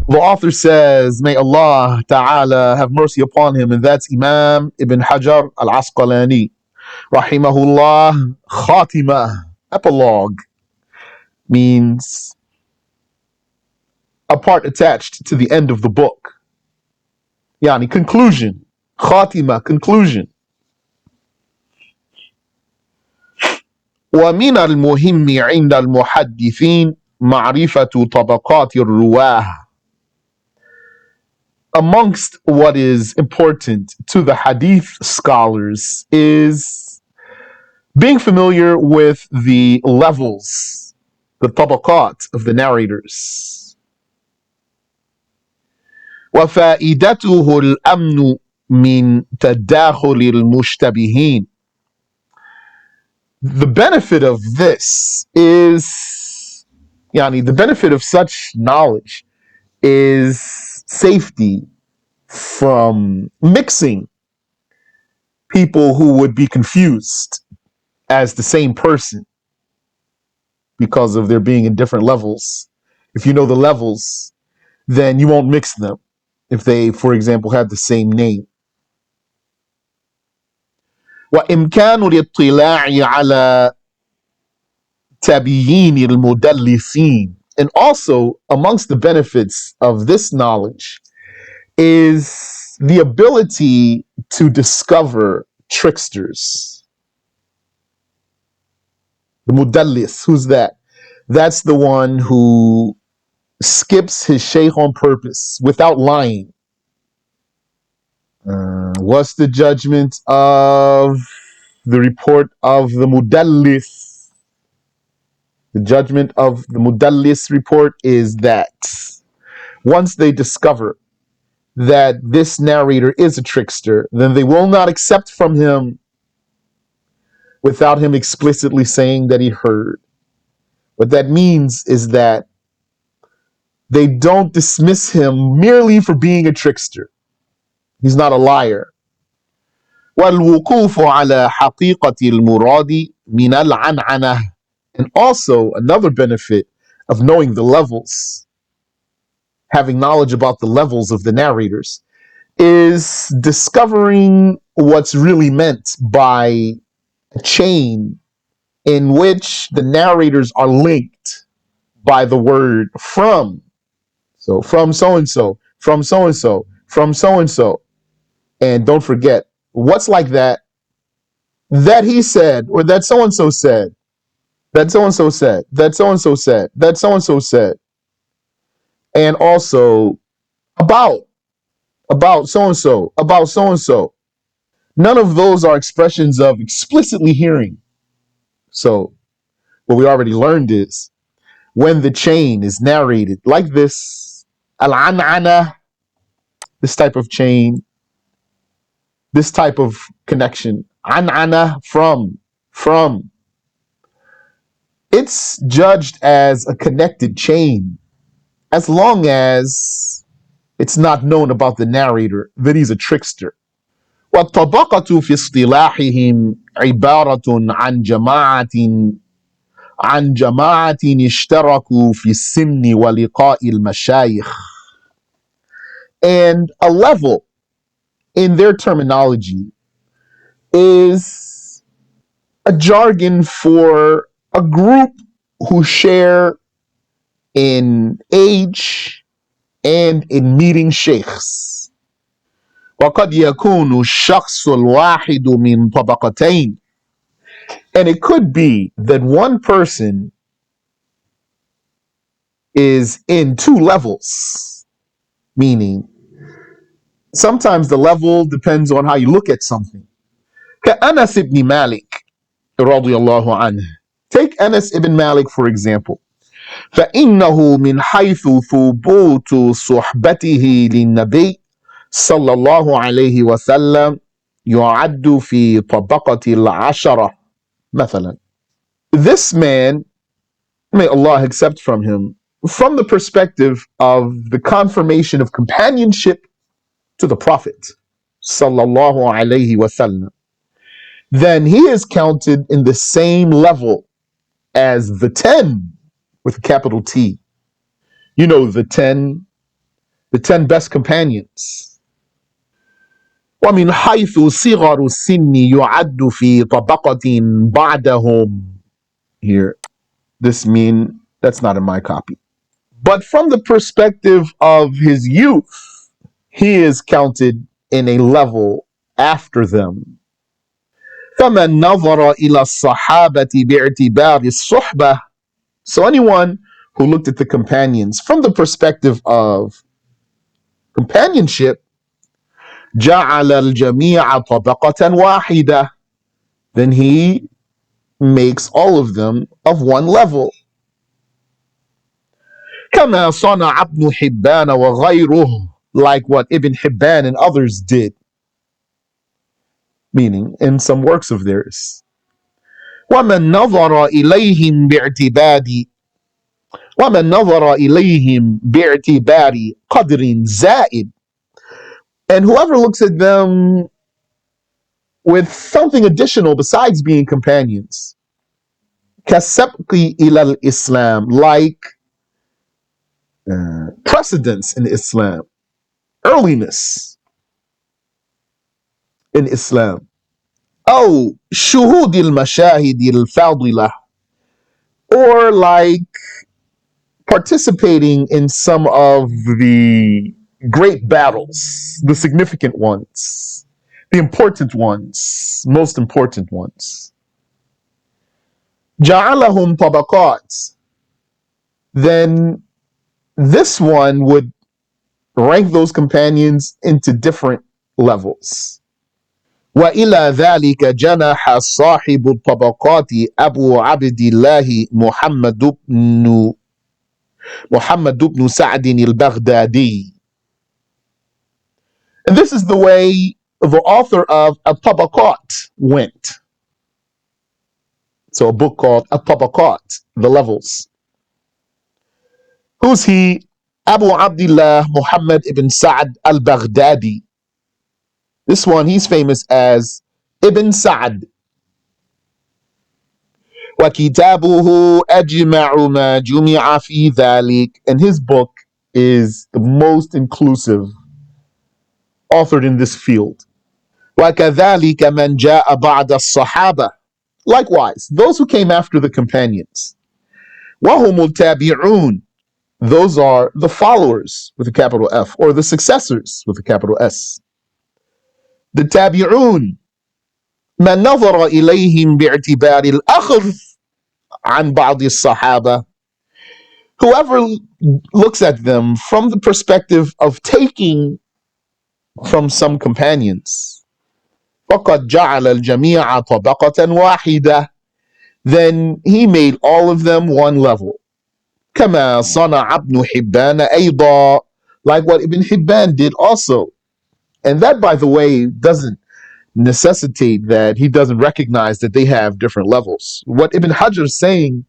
The author says, may Allah Ta'ala have mercy upon him, and that's Imam Ibn Hajar Al-Asqalaniyy, Rahimahullah. Khatima, epilogue, means a part attached to the end of the book. Yani, conclusion. Khatima, conclusion. ومن المهم عند المحدثين معرفة طبقات الرواه. Amongst what is important to the hadith scholars is being familiar with the levels, the tabaqat of the narrators. وفائدته الأمن من تداخل المشتبهين. The benefit of this is, the benefit of such knowledge is safety from mixing people who would be confused as the same person because of their being in different levels. If you know the levels, then you won't mix them if they, for example, have the same name. وإمكان الاطلاع على تبيين المدلسين. And also, amongst the benefits of this knowledge is the ability to discover tricksters. The mudallis, who's that? That's the one who skips his shaykh on purpose without lying. What's the judgment of the report of the mudallis? The judgment of the mudallis report is that once they discover that this narrator is a trickster, then they will not accept from him without him explicitly saying that he heard. What that means is that they don't dismiss him merely for being a trickster. He's not a liar. وَالْوُقُوفُ عَلَى حَقِيقَةِ الْمُرَادِ مِنَ الْعَنْعَنَةِ. And also, another benefit of knowing the levels, having knowledge about the levels of the narrators, is discovering what's really meant by a chain in which the narrators are linked by the word from. So, from so-and-so, from so-and-so, from so-and-so. And don't forget, what's like that? That he said, or that so-and-so said, that so-and-so said, that so-and-so said, that so-and-so said. And also, about so-and-so, about so-and-so. None of those are expressions of explicitly hearing. So, what we already learned is, when the chain is narrated like this, al-an'ana, this type of chain, this type of connection, an'ana, from, it's judged as a connected chain as long as it's not known about the narrator that he's a trickster. والطبقة في اصطلاحهم عبارة عن جماعة اشتركوا في السن ولقاء المشايخ. And a level in their terminology is a jargon for a group who share in age and in meeting sheikhs. وقد يكون الشخص الواحد من طبقتين. And it could be that one person is in two levels, meaning sometimes the level depends on how you look at something. كأنس ibn Malik رضي الله عنه. Take Anas ibn Malik for example. فإنه من حيث ثبوت صحبته للنبي صلى الله عليه وسلم يعد في طبقة العشرة مثلا. This man, may Allah accept from him, from the perspective of the confirmation of companionship to the Prophet sallallahu alaihi wasallam, then he is counted in the same level as the 10 with a capital T. You know, the 10 the 10 best companions. ومن حيث صغر السن يعد في طبقة بعدهم. Here, that's not in my copy. But from the perspective of his youth, he is counted in a level after them. فمن نظر إلى الصحابة باعتبار الصحبة. So anyone who looked at the companions from the perspective of companionship, جعل الجميع طبقة واحدة. Then he makes all of them of one level. كما صنع ابن حبان وغيره, like what Ibn Hibban and others did, meaning in some works of theirs. ومن نظر إليهم باعتبار قدر زائد, and whoever looks at them with something additional besides being companions, كالسبق إلى الإسلام, like precedence in Islam, earliness in Islam, أو شهود المشاهد الفاضلة, or like participating in some of the great battles, the significant ones, the important ones, most important ones. جعلهم طبقات. Then this one would rank those companions into different levels. وإلى ذلك جنح صاحب الطبقات أبو عبد الله محمد بن سعد البغدادي. And this is the way the author of Tabaqat went. So a book called Tabaqat, the levels. Who's he? Abu Abdullah Muhammad ibn Sa'd al-Baghdadi. This one, he's famous as Ibn Sa'd. وَكِتَابُهُ أَجْمَعُ مَا جُمِعَ فِي ذَلِكَ. And his book is the most inclusive authored in this field. وَكَذَلِكَ مَنْ جَاءَ بَعْدَ الصَّحَابَةِ. Likewise, those who came after the companions. وَهُمُ التَّابِعُونَ. Those are the followers with a capital F, or the successors with a capital S. The tabi'un. من نظر إليهم باعتبار الأخذ عن بعض الصحابة. Whoever looks at them from the perspective of taking from some companions, فقد جعل الجميع طبقة واحدة. Then he made all of them one level. كما صنع ابن حبان أيضا, like what Ibn Hibban did also. And that, by the way, doesn't necessitate that he doesn't recognize that they have different levels. What Ibn Hajar is saying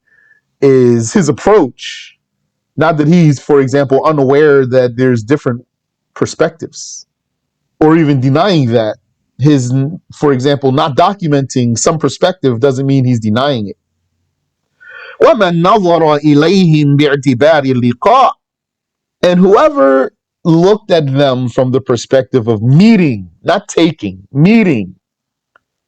is his approach, not that he's, for example, unaware that there's different perspectives, or even denying that. His, for example, not documenting some perspective doesn't mean he's denying it. وَمَنْ نَظَرَ إِلَيْهِمْ بِاعْتِبَارِ اللِّقَاءِ. And whoever looked at them from the perspective of meeting, not taking, meeting,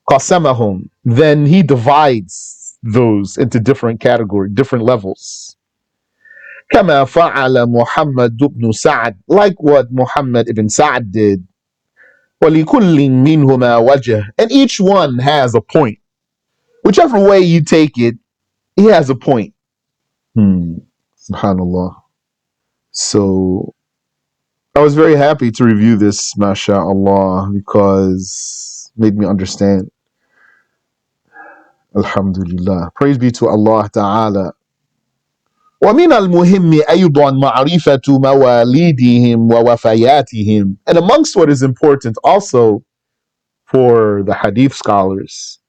قَسَمَهُمْ. Then he divides those into different categories, different levels. كَمَا فَعَلَ مُحَمَّدُ بْنُ سَعْدٍ. Like what Muhammad ibn Sa'd did. وَلِكُلٍّ مِّنْهُمَا وَجْهٌ. And each one has a point. Whichever way you take it, he has a point. Subhanallah. So I was very happy to review this, mashallah, because it made me understand. Alhamdulillah. Praise be to Allah Ta'ala. وَمِنَ الْمُهِمِّ أَيْضًا مَعْرِفَةُ مَوَالِيدِهِمْ وَوَفَيَاتِهِمْ. And amongst what is important also for the hadith scholars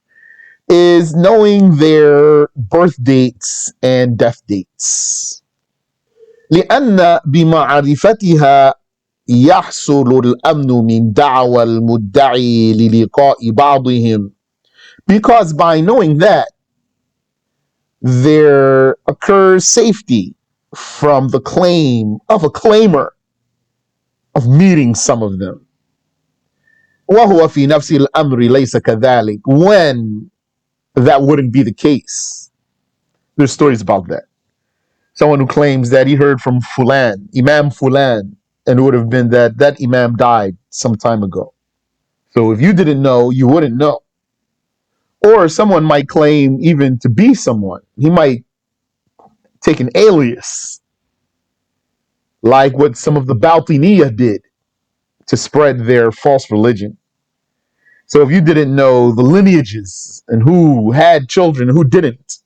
is knowing their birth dates and death dates. لأن بمعرفتها يحصل الأمن من دعوى المدعي للقاء بعضهم. Because by knowing that, there occurs safety from the claim of a claimer of meeting some of them. وهو في نفس الأمر ليس كذلك, when that wouldn't be the case. There's stories about that. Someone who claims that he heard from Fulan, Imam Fulan, and it would have been that that Imam died some time ago. So if you didn't know, you wouldn't know. Or someone might claim even to be someone. He might take an alias, like what some of the Baltiniyah did to spread their false religion. So if you didn't know the lineages and who had children and who didn't,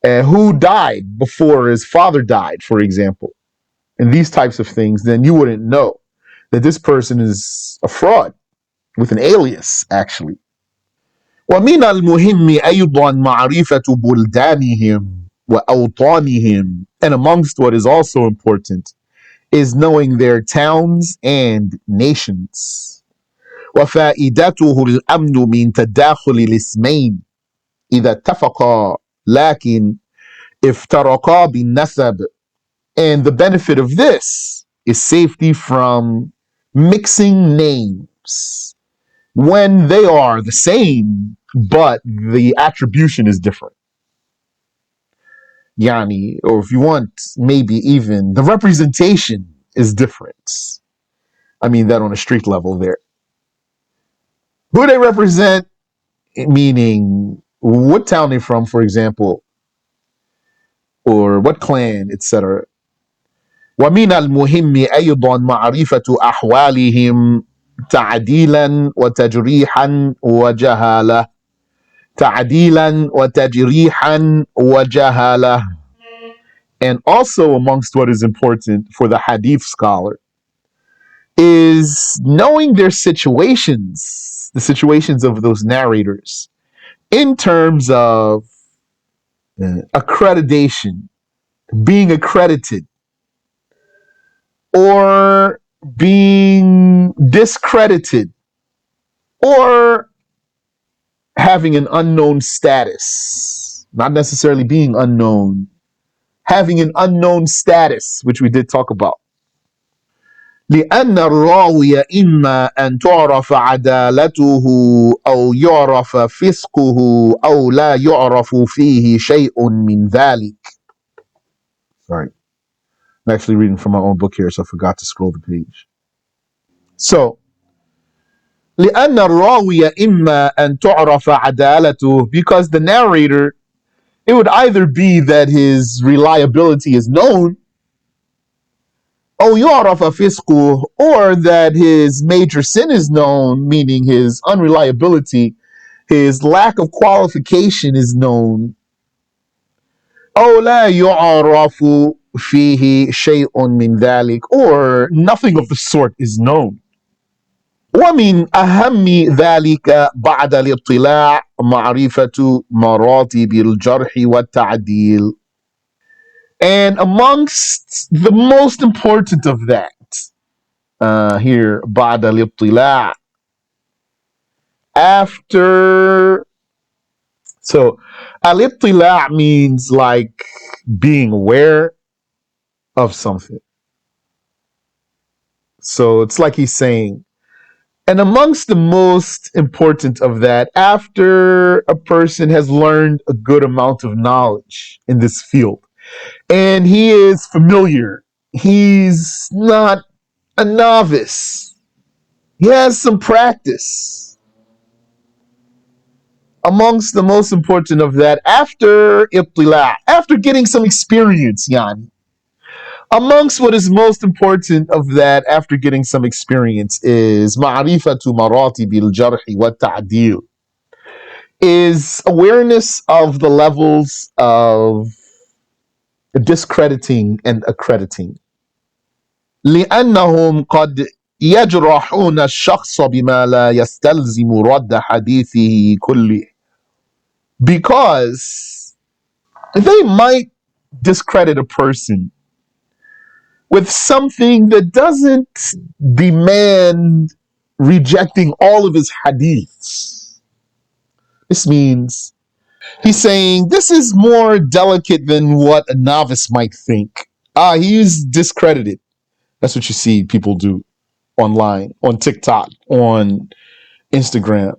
and who died before his father died, for example, and these types of things, then you wouldn't know that this person is a fraud with an alias, actually. ومن المهم أيضا معرفة بلدانهم وأوطانهم, and amongst what is also important is knowing their towns and nations. وفائدته الأمن من تداخل الاسمين إذا اتفقا لكن افترقا بالنسب. And the benefit of this is safety from mixing names when they are the same, but the attribution is different. Yani, or if you want, maybe even the representation is different. I mean that on a street level there. Who they represent, meaning what town they're from, for example, or what clan, etc. ومن المهم أيضا معرفة أحوالهم تعديلا وتجريحا وجهالة. تعديلا وتجريحا وجهالة. And also amongst what is important for the hadith scholar is knowing their situations, the situations of those narrators, in terms of accreditation, being accredited, or being discredited, or having an unknown status, not necessarily being unknown, having an unknown status, which we did talk about. لأن الراوي إما أن تعرف عدالته أو يعرف فسقه أو لا يعرف فيه شيء من ذلك. Sorry, I'm actually reading from my own book here, so I forgot to scroll the page. So, لأن الراوي إما أن تعرف عدالته, because the narrator, it would either be that his reliability is known, أو يعرف فسقه, or that his major sin is known, meaning his unreliability, his lack of qualification is known. أو لا يعرف فيه شيء من ذلك, or nothing of the sort is known. ومن أهم ذلك بعد الاطلاع معرفة مراتب الجرح والتعديل. And amongst the most important of that, here, بعد الاطلاع, after. So, al-ittila' means like being aware of something. So it's like he's saying, and amongst the most important of that, after a person has learned a good amount of knowledge in this field, and he is familiar, he's not a novice, he has some practice. Amongst the most important of that, after ittila', after getting some experience, yani, amongst what is most important of that after getting some experience is ma'rifatu maratibil jarhi wa ta'dil, is awareness of the levels of discrediting and accrediting. لأنهم قد يجرحون الشخص بما لا يستلزم رد حديثه كله. Because they might discredit a person with something that doesn't demand rejecting all of his hadiths. This means he's saying this is more delicate than what a novice might think. He's discredited. That's what you see people do online, on TikTok, on Instagram.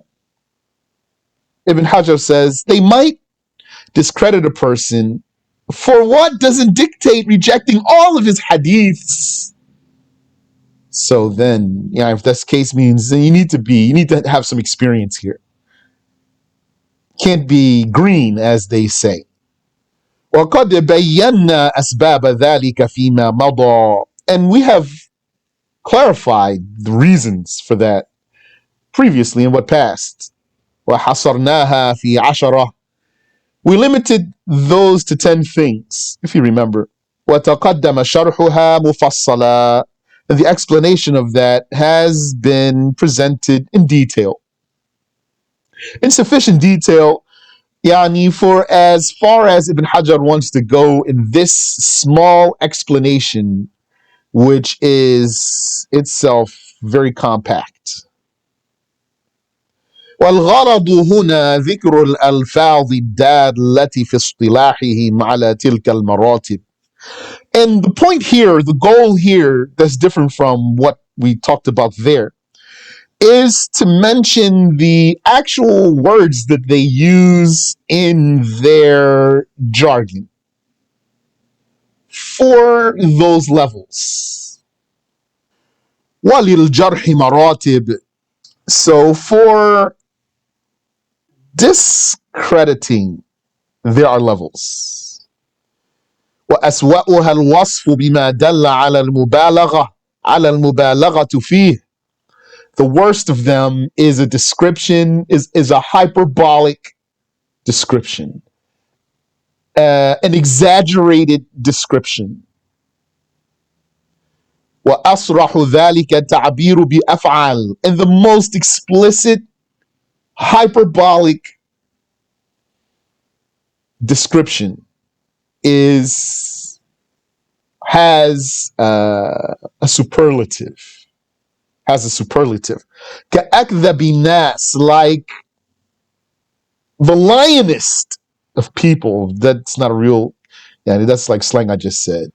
Ibn Hajar says they might discredit a person for what doesn't dictate rejecting all of his hadiths. So then, yeah, if that's the case, means then you need to have some experience here. Can't be green, as they say. وقد بينا أسباب ذلك فيما مضى, and we have clarified the reasons for that previously in what passed. وحصرناها في 10. We limited those to 10 things, if you remember. وتقدم شرحها مفصلا, and the explanation of that has been presented in detail. In sufficient detail, yani, for as far as Ibn Hajar wants to go in this small explanation, which is itself very compact. والغرض هنا ذكر الألفاظ الدالة في اصطلاحهم على تلك المراتب. And the point here, the goal here, that's different from what we talked about there, is to mention the actual words that they use in their jargon for those levels. وَلِلْجَرْحِ مَرَاتِبِ. So for discrediting, there are levels. وأسوأها الوصف بما دل على المبالغة فيه. The worst of them is a description, is a hyperbolic description, an exaggerated description. وأصرح ذلك التعبير بأفعال, and the most explicit hyperbolic description has a superlative. كأكذب الناس, like the lionest of people. That's not a real, yeah, that's like slang I just said.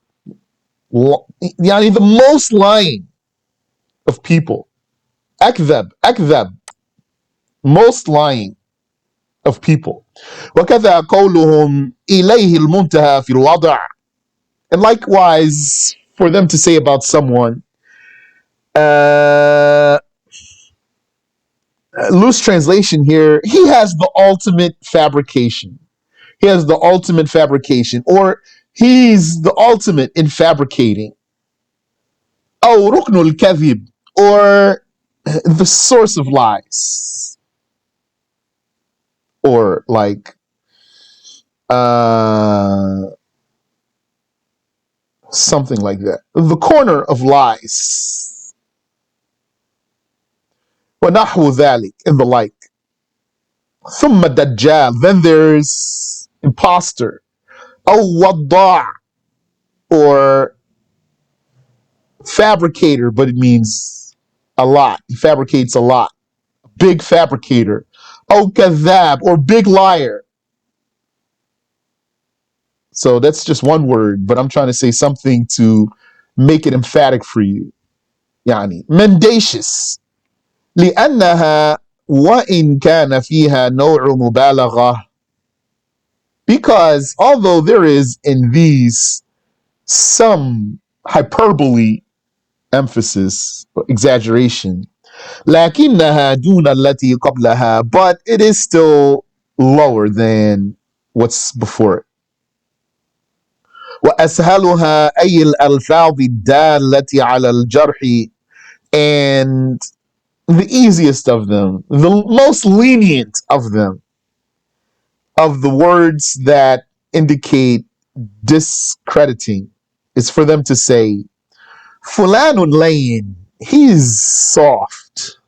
Yeah, the most lying of people. أكذب, most lying of people. وكذا قولهم إليه المنتهى في الوضع. And likewise, for them to say about someone, loose translation here, he has the ultimate fabrication. He has the ultimate fabrication, or he's the ultimate in fabricating. أو ركن الكذب, or the source of lies. Or like something like that. The corner of lies. وَنَحْوُ ذَلِكَ, and the like. ثُمَّ الدَّجَّالِ, then there's imposter. أو وَضَّاعِ, or fabricator, but it means a lot. He fabricates a lot. Big fabricator. أو كذاب, or big liar. So that's just one word, but I'm trying to say something to make it emphatic for you. يعني mendacious. لأنها وإن كان فيها نوع مبالغة, because although there is in these some hyperbole, emphasis, exaggeration, لكنها دون التي قبلها, but it is still lower than what's before it. وأسهلها أي الألفاظ الدالة على الجرح, and the easiest of them, the most lenient of them, of the words that indicate discrediting, is for them to say, Fulanun layin, he's soft.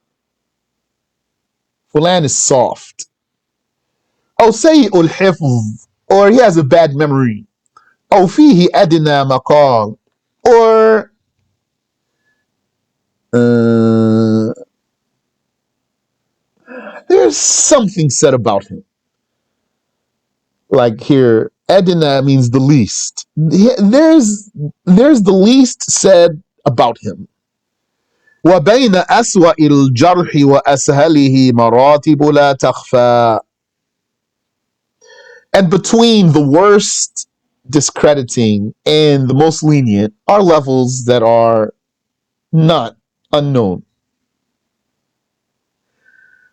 Fulan is soft. أو سيء الحفظ, or he has a bad memory. أو فيه أدنى مقال, or there's something said about him. Like here, Adina means the least. There's the least said about him. وبين أسوأ الجرح وأسهله مراتب لا تخفى. And between the worst discrediting and the most lenient are levels that are not unknown.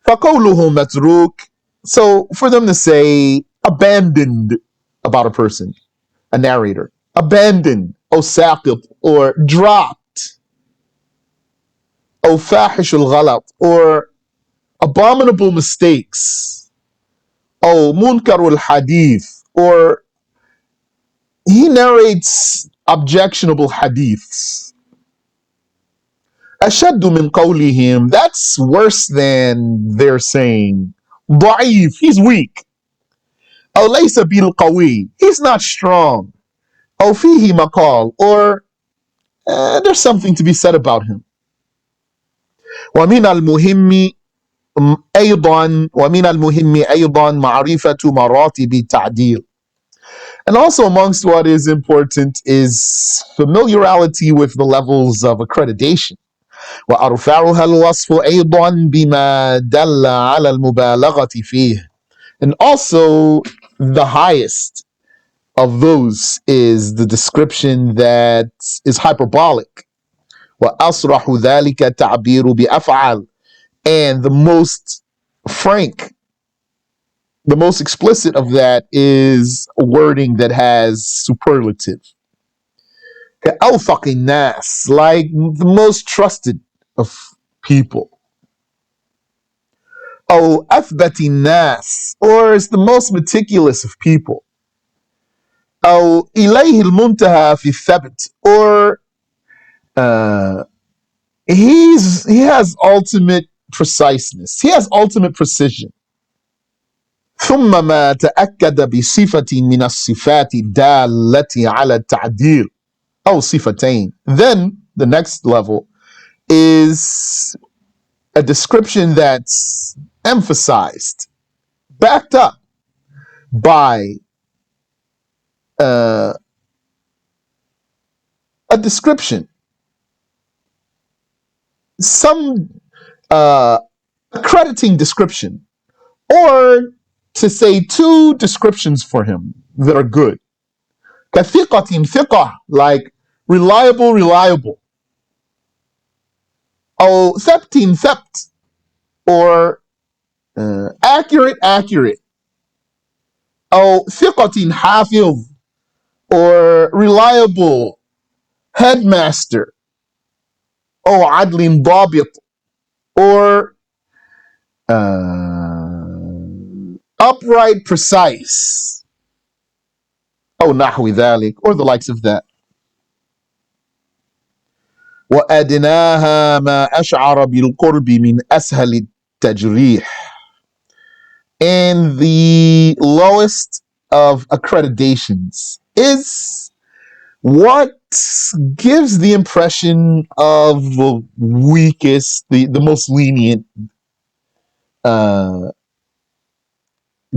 فقوله متروك, so for them to say abandoned about a person, a narrator, abandoned, or saqit, or dropped, or fahish al-ghalat, or abominable mistakes, or munkar al-hadith, or he narrates objectionable hadiths. أشد من قولهم, that's worse than their saying ضعيف, he's weak. أو ليس بالقوي, he's not strong. أو فيه مقال, or there's something to be said about him. ومن المهم أيضا معرفة مراتب التعديل. And also amongst what is important is familiarity with the levels of accreditation. وأرفعها الوصف أيضا بما دل على المبالغة فيه. And also the highest of those is the description that is hyperbolic. وأصرح ذلك التعبير بأفعل. And the most frank, the most explicit of that is a wording that has superlative. كأوثق الناس, like the most trusted of people. أو أثبت الناس, or is the most meticulous of people. أو إليه المنتهى في الثبت, or he has ultimate preciseness, he has ultimate precision. ثم ما تأكد بصفة من الصفات الدالة على التعديل أو صفتين. Then the next level is a description that's emphasized, backed up by a description, some accrediting description, or to say two descriptions for him that are good. كثقة ثقة, like reliable, reliable. أو ثبت ثبت, or accurate, accurate. أو ثقة حافظ, or reliable headmaster. أو عدل ضابط, or upright, precise. أو نحو ذلك, or the likes of that. وأدناها ما أشعر بالقرب من أسهل التجريح. And the lowest of accreditations is what gives the impression of the weakest, the most lenient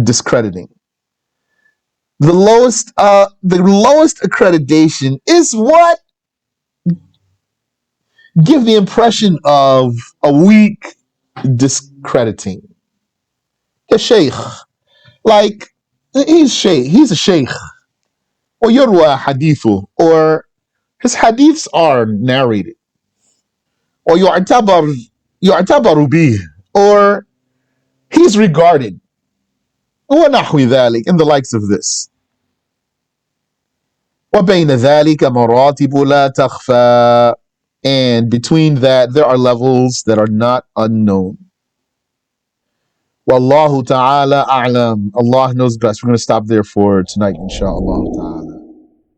discrediting. The lowest accreditation is what give the impression of a weak discrediting. A sheikh, like he's a sheikh, or yurwa hadithu, or his hadiths are narrated, or yu'tabaru bih, or he's regarded, ونحو ذلك, and the likes of this. وبين ذلك مراتب لا تخفى, and between that there are levels that are not unknown. Wallahu ta'ala a'lam. Allah knows best. We're going to stop there for tonight, inshallah ta'ala.